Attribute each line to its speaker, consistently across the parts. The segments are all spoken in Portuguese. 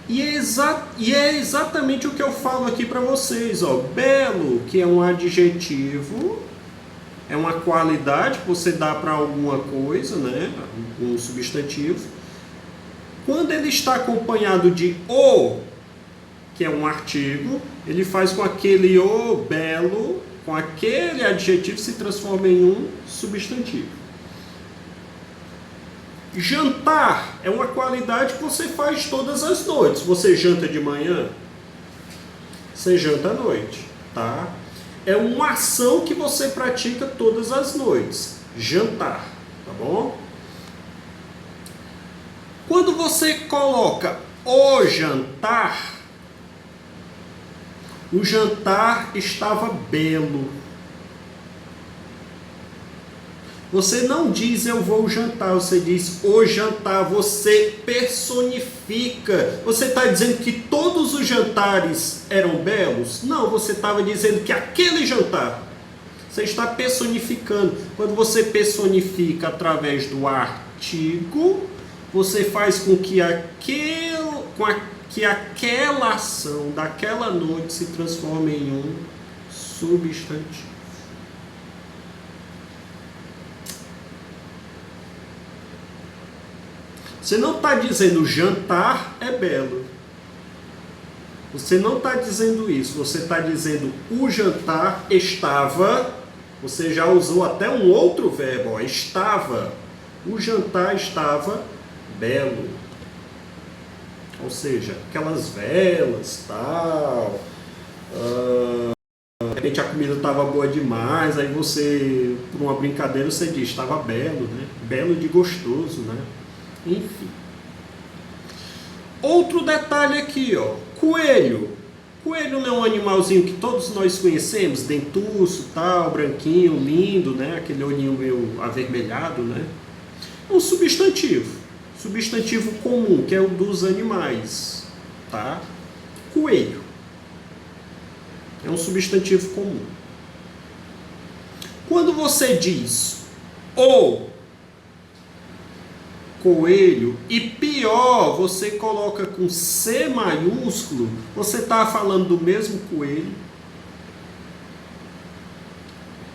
Speaker 1: E é exatamente o que eu falo aqui para vocês, ó. Belo, que é um adjetivo, é uma qualidade que você dá para alguma coisa, né? Um substantivo. Quando ele está acompanhado de o, que é um artigo, ele faz com aquele o belo, com aquele adjetivo, se transforma em um substantivo. Jantar é uma qualidade que você faz todas as noites. Você janta de manhã, você janta à noite, tá? É uma ação que você pratica todas as noites. Jantar, tá bom? Quando você coloca o jantar estava belo. Você não diz eu vou jantar, você diz o jantar, você personifica. Você está dizendo que todos os jantares eram belos? Não, você estava dizendo que aquele jantar. Você está personificando. Quando você personifica através do artigo, você faz com que aquela ação daquela noite se transforme em um substantivo. Você não está dizendo jantar é belo. Você não está dizendo isso. Você está dizendo o jantar estava. Você já usou até um outro verbo, ó, estava. O jantar estava belo. Ou seja, aquelas velas, tal. De repente a comida estava boa demais, aí você, por uma brincadeira, você diz, estava belo, né? Belo de gostoso, né? Enfim. Outro detalhe aqui, ó. Coelho. Coelho não é um animalzinho que todos nós conhecemos, dentuço, tal, branquinho, lindo, né? Aquele olhinho meio avermelhado, né? É um substantivo. Substantivo comum, que é o dos animais, tá? Coelho. É um substantivo comum. Quando você diz o coelho, e pior, você coloca com C maiúsculo, você está falando do mesmo coelho.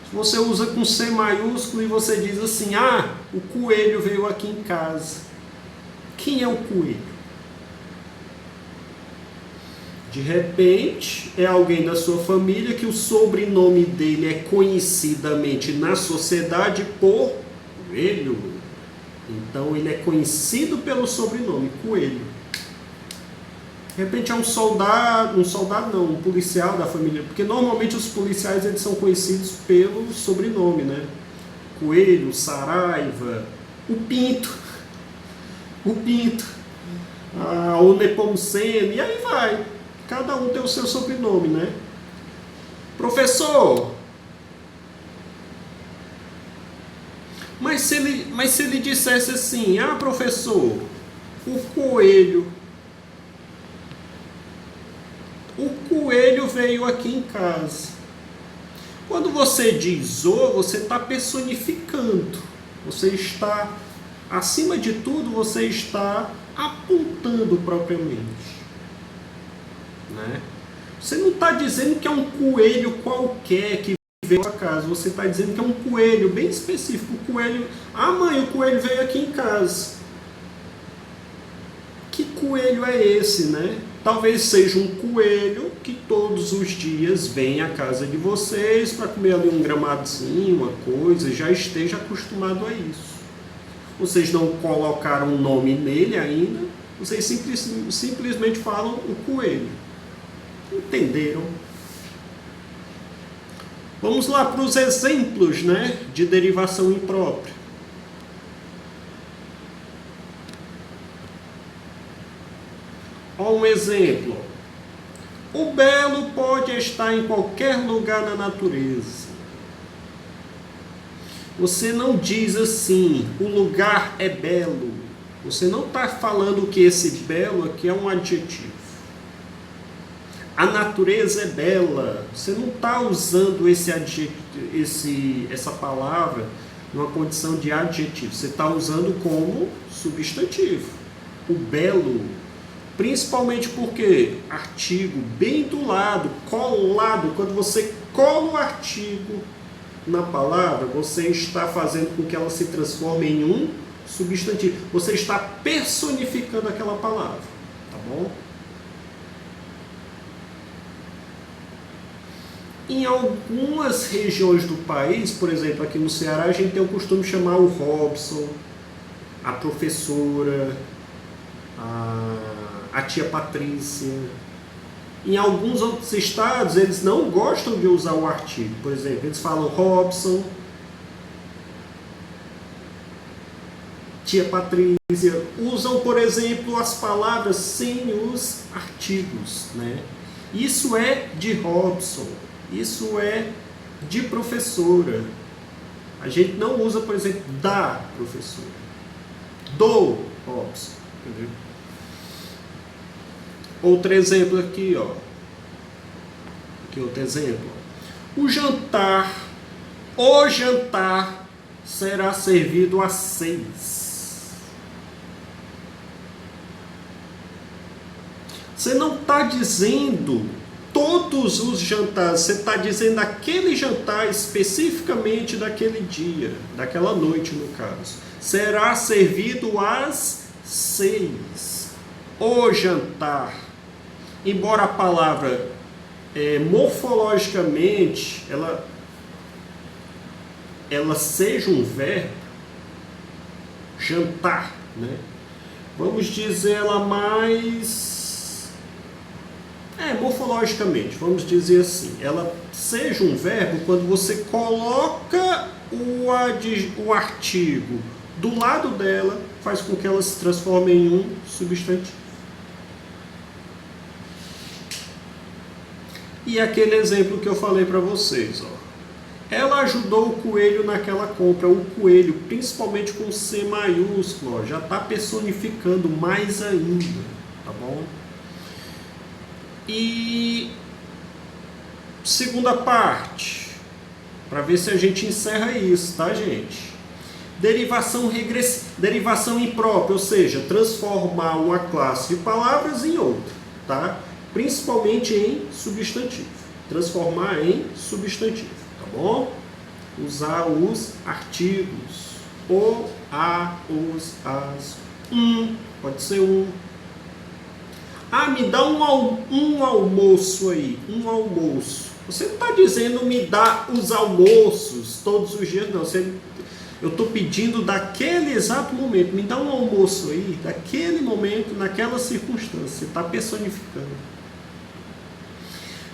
Speaker 1: Se você usa com C maiúsculo e você diz assim, ah, o coelho veio aqui em casa. Quem é o coelho? De repente, é alguém da sua família que o sobrenome dele é conhecidamente na sociedade por Coelho. Então ele é conhecido pelo sobrenome, Coelho. De repente é um policial da família, porque normalmente os policiais eles são conhecidos pelo sobrenome, né? Coelho, Saraiva, o Pinto, o Nepomuceno, e aí vai. Cada um tem o seu sobrenome, né? Professor, mas se ele dissesse assim, ah, professor, o coelho veio aqui em casa. Quando você diz o, você está personificando. Você está, acima de tudo, você está apontando propriamente. Né? Você não está dizendo que é um coelho qualquer que veio a casa. Você está dizendo que é um coelho bem específico. O coelho, ah, mãe, o coelho veio aqui em casa. Que coelho é esse, né? Talvez seja um coelho que todos os dias vem à casa de vocês para comer ali um gramadinho, uma coisa, já esteja acostumado a isso. Vocês não colocaram um nome nele ainda, vocês simplesmente falam o coelho. Entenderam? Vamos lá para os exemplos, né, de derivação imprópria. Olha um exemplo. O belo pode estar em qualquer lugar na natureza. Você não diz assim, o lugar é belo. Você não está falando que esse belo aqui é um adjetivo. A natureza é bela. Você não está usando essa palavra numa condição de adjetivo. Você está usando como substantivo. O belo. Principalmente porque artigo bem do lado, colado, quando você cola o artigo na palavra, você está fazendo com que ela se transforme em um substantivo. Você está personificando aquela palavra, tá bom? Em algumas regiões do país, por exemplo, aqui no Ceará, a gente tem o costume de chamar o Robson, a professora, a tia Patrícia. Em alguns outros estados, eles não gostam de usar o artigo. Por exemplo, eles falam Robson, tia Patrícia. Usam, por exemplo, as palavras sem os artigos, né? Isso é de Robson. Isso é de professora. A gente não usa, por exemplo, da professora. Do Robson. Entendeu? Outro exemplo aqui, ó. Aqui outro exemplo. O jantar será servido às 6. Você não está dizendo todos os jantares, você está dizendo aquele jantar especificamente daquele dia, daquela noite no caso. Será servido às 6. O jantar. Embora a palavra morfologicamente ela seja um verbo, jantar, né? Vamos dizer ela mais morfologicamente, vamos dizer assim, ela seja um verbo quando você coloca o artigo do lado dela, faz com que ela se transforme em um substantivo. E aquele exemplo que eu falei para vocês, ó. Ela ajudou o coelho naquela compra. O coelho, principalmente com C maiúsculo, ó, já está personificando mais ainda, tá bom? E segunda parte, para ver se a gente encerra isso, tá, gente? Derivação regressiva, derivação imprópria, ou seja, transformar uma classe de palavras em outra, tá? Principalmente em substantivo. Transformar em substantivo, tá bom? Usar os artigos. O, a, os, as. Pode ser um. Ah, me dá um almoço aí. Um almoço. Você não está dizendo me dá os almoços todos os dias, não. Eu estou pedindo daquele exato momento. Me dá um almoço aí, daquele momento, naquela circunstância. Você está personificando.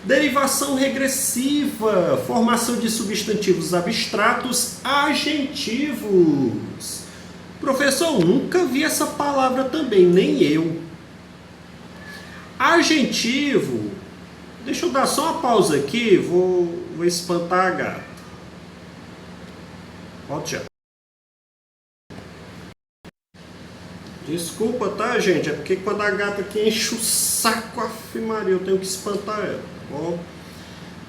Speaker 1: Derivação regressiva, formação de substantivos abstratos agentivos. Professor, eu nunca vi essa palavra também, nem eu. Agentivo, deixa eu dar só uma pausa aqui, vou espantar a gata. Volte já. Desculpa, tá, gente? É porque quando a gata aqui enche o saco, aff, Maria, eu tenho que espantar ela, tá bom?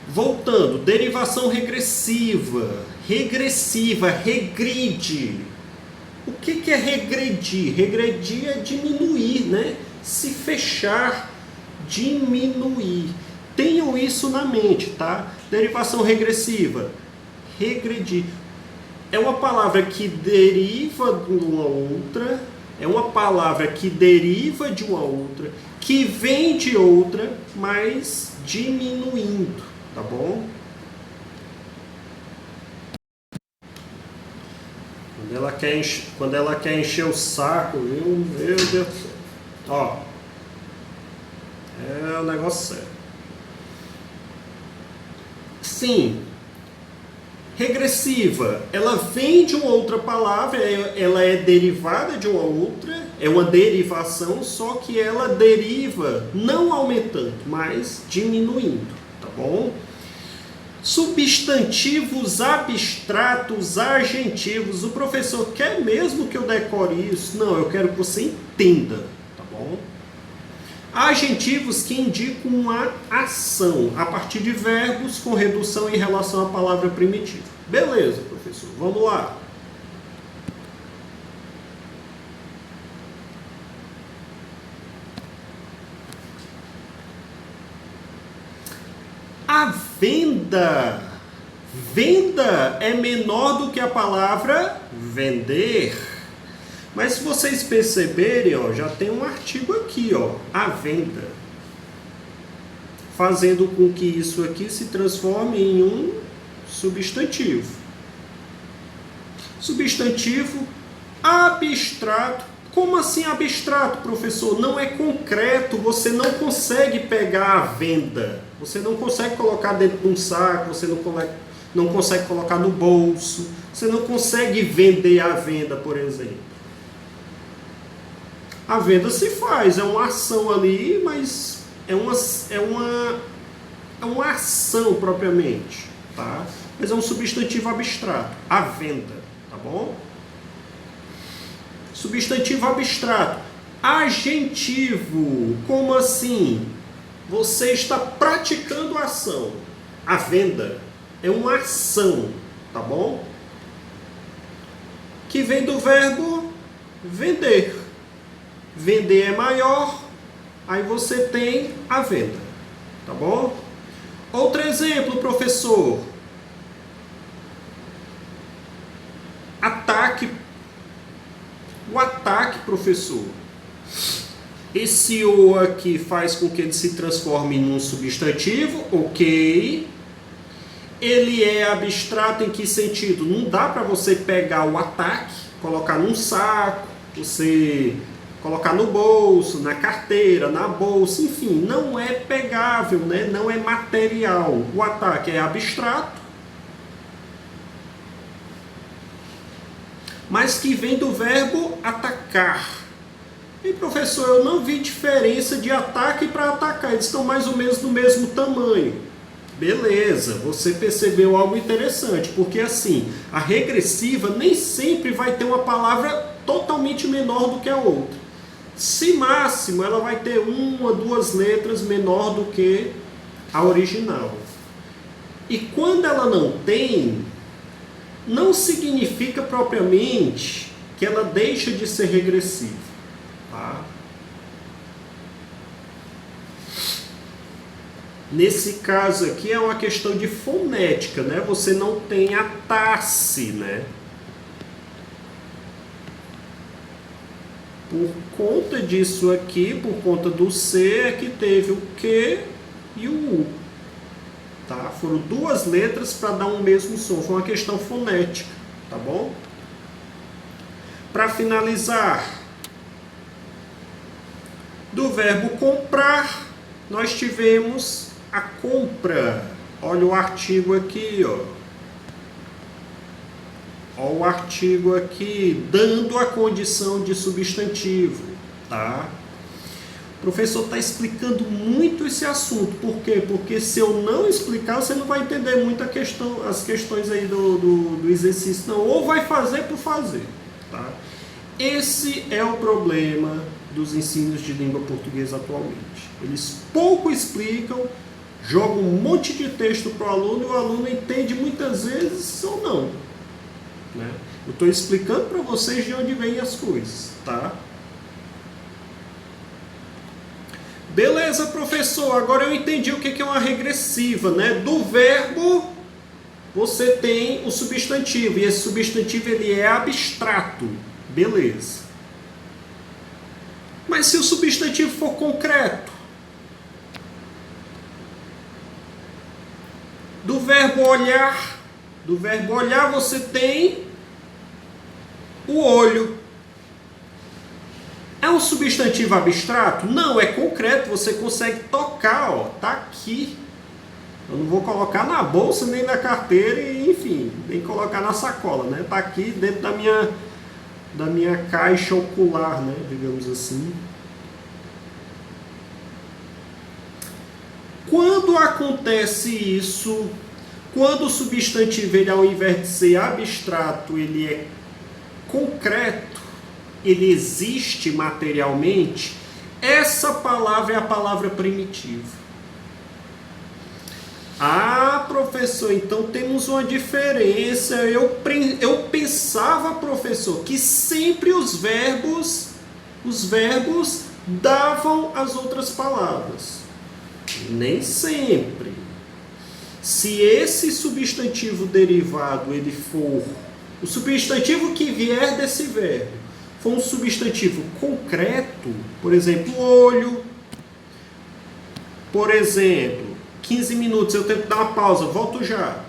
Speaker 1: Voltando, derivação regressiva. Regressiva, regride. O que é regredir? Regredir é diminuir, né? Se fechar, diminuir. Tenham isso na mente, tá? Derivação regressiva. Regredir. É uma palavra que deriva de uma outra. É uma palavra que deriva de uma outra, que vem de outra, mas diminuindo, tá bom? Quando ela quer encher o saco, viu? Meu Deus do céu. Ó, é o negócio sério. Sim. Regressiva, ela vem de uma outra palavra, ela é derivada de uma outra, é uma derivação, só que ela deriva não aumentando, mas diminuindo, tá bom? Substantivos abstratos agentivos. O professor quer mesmo que eu decore isso? Não, eu quero que você entenda, tá bom? Agentivos que indicam uma ação a partir de verbos com redução em relação à palavra primitiva. Beleza, professor, vamos lá. A venda. Venda é menor do que a palavra vender. Mas se vocês perceberem, ó, já tem um artigo aqui, ó, a venda. Fazendo com que isso aqui se transforme em um substantivo. Substantivo abstrato. Como assim abstrato, professor? Não é concreto, você não consegue pegar a venda. Você não consegue colocar dentro de um saco, você não consegue colocar no bolso, você não consegue vender a venda, por exemplo. A venda se faz, é uma ação ali, mas é uma ação propriamente, tá? Mas é um substantivo abstrato, a venda, tá bom? Substantivo abstrato. Agentivo, como assim? Você está praticando a ação. A venda é uma ação, tá bom? Que vem do verbo vender. Vender é maior, aí você tem a venda, tá bom? Outro exemplo, professor. Ataque. O ataque, professor. Esse o aqui faz com que ele se transforme em um substantivo, ok. Ele é abstrato em que sentido? Não dá para você pegar o ataque, colocar num saco, você colocar no bolso, na carteira, na bolsa, enfim, não é pegável, né? Não é material. O ataque é abstrato, mas que vem do verbo atacar. E professor, eu não vi diferença de ataque para atacar, eles estão mais ou menos do mesmo tamanho. Beleza, você percebeu algo interessante, porque assim, a regressiva nem sempre vai ter uma palavra totalmente menor do que a outra. Se máximo, ela vai ter uma, duas letras menor do que a original. E quando ela não tem, não significa propriamente que ela deixa de ser regressiva. Tá? Nesse caso aqui é uma questão de fonética, né? Você não tem a tasse, né? Por conta disso aqui, por conta do C, é que teve o Q e o U. Tá? Foram duas letras para dar um mesmo som. Foi uma questão fonética, tá bom? Para finalizar, do verbo comprar, nós tivemos a compra. Olha o artigo aqui, ó. Olha o artigo aqui, dando a condição de substantivo, tá? O professor está explicando muito esse assunto. Por quê? Porque se eu não explicar, você não vai entender muito as questões aí do exercício, não. Ou vai fazer por fazer, tá? Esse é o problema dos ensinos de língua portuguesa atualmente. Eles pouco explicam, jogam um monte de texto para o aluno e o aluno entende muitas vezes ou não. Né? Eu estou explicando para vocês de onde vêm as coisas, tá? Beleza, professor, agora eu entendi o que é uma regressiva, né? Do verbo, você tem o substantivo, e esse substantivo ele é abstrato, beleza. Mas se o substantivo for concreto, do verbo olhar você tem o olho. É um substantivo abstrato? Não, é concreto, você consegue tocar, ó, tá aqui. Eu não vou colocar na bolsa, nem na carteira, e, enfim, nem colocar na sacola, né? Tá aqui dentro da minha caixa ocular, né? Digamos assim. Quando acontece isso, quando o substantivo, ele, ao invés de ser abstrato, ele é concreto, ele existe materialmente, essa palavra é a palavra primitiva. Ah, professor, então temos uma diferença. Eu pensava, professor, que sempre os verbos davam as outras palavras. Nem sempre. Se esse substantivo derivado ele for o substantivo que vier desse verbo for um substantivo concreto, por exemplo, olho, por exemplo, 15 minutos, eu tenho que dar uma pausa, volto já.